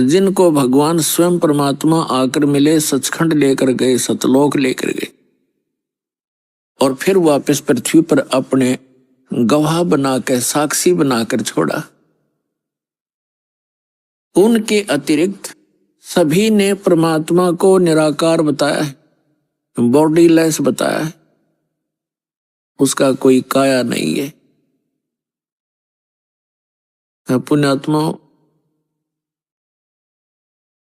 जिनको भगवान स्वयं परमात्मा आकर मिले, सचखंड लेकर गए, सतलोक लेकर गए और फिर वापस पृथ्वी पर अपने गवाह बनाकर, साक्षी बनाकर छोड़ा। उनके अतिरिक्त सभी ने परमात्मा को निराकार बताया है, बॉडीलेस बताया है, उसका कोई काया नहीं है। पुण्यात्माओं,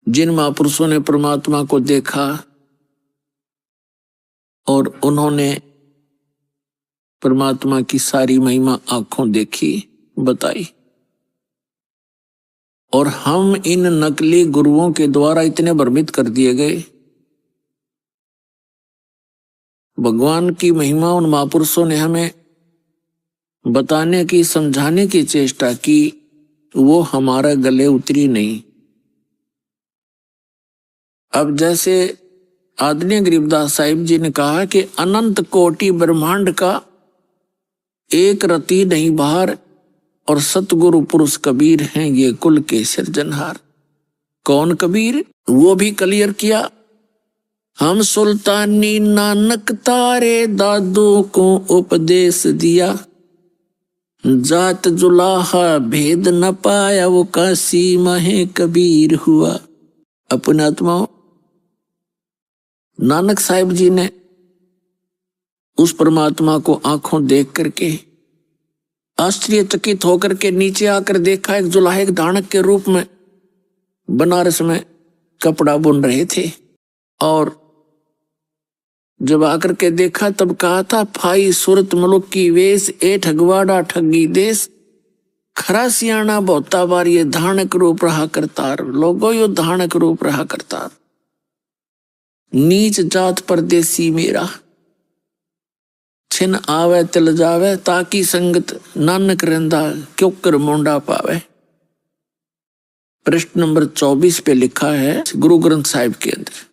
जिन महापुरुषों ने परमात्मा को देखा और उन्होंने परमात्मा की सारी महिमा आंखों देखी, बताई, और हम इन नकली गुरुओं के द्वारा इतने भ्रमित कर दिए गए। भगवान की महिमा उन महापुरुषों ने हमें बताने की, समझाने की चेष्टा की, वो हमारे गले उतरी नहीं। अब जैसे आदरणीय गरीबदास साहिब जी ने कहा कि अनंत कोटि ब्रह्मांड का एक रति नहीं बाहर, और सतगुरु पुरुष कबीर हैं ये कुल के सिरजनहार। कौन कबीर? वो भी क्लियर किया, हम सुल्तानी नानक तारे दादू को उपदेश दिया, जात जुलाहा भेद न पाया वो काशी महे कबीर हुआ। अपने आत्माओं, नानक साहिब जी ने उस परमात्मा को आंखों देख करके आश्चर्यचकित होकर के नीचे आकर देखा, एक जुलाहे, एक दानक के रूप में बनारस में कपड़ा बुन रहे थे, और जब आकर के देखा तब कहा था, फाई सूरत मुलुक की वेश, ए ठगवाड़ा ठगी देश, खरा सियाणा बहुता बार ये धानक रूप रहा करतार। लोगों, यो धानक रूप रहा करतार, नीच जात परदेसी मेरा, छिन आवे तिल जावे, ताकि संगत नानक रंदा क्यों कर मोंडा पावे। प्रश्न नंबर 24 पे लिखा है गुरु ग्रंथ साहिब के अंदर,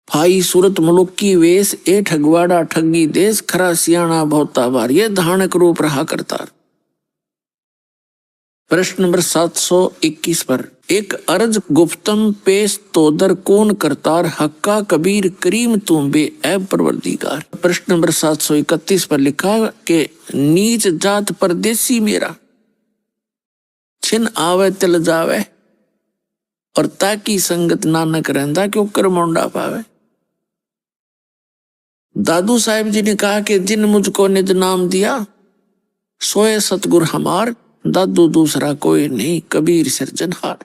फाई सूरत मुलुक की वेश, ए ठगवाड़ा ठगी देश, खरा सियाणा बहुता बार ये धानक रूप रहा करतार। प्रश्न नंबर 721 पर, एक अर्ज गुप्तम पेश तोदर कौन करतार, हक्का कबीर करीम तुम बे ऐब परवरदिगार। प्रश्न नंबर 731 पर लिखा कि नीच जात परदेसी मेरा, छिन आवे तिल जावे, और ताकि संगत नानक रहंदा क्यों कर मोंडा पावे। दादू साहिब जी ने कहा कि जिन मुझको निज नाम दिया, सोए सतगुर हमार, दादू दूसरा कोई नहीं, कबीर सिरजनहार।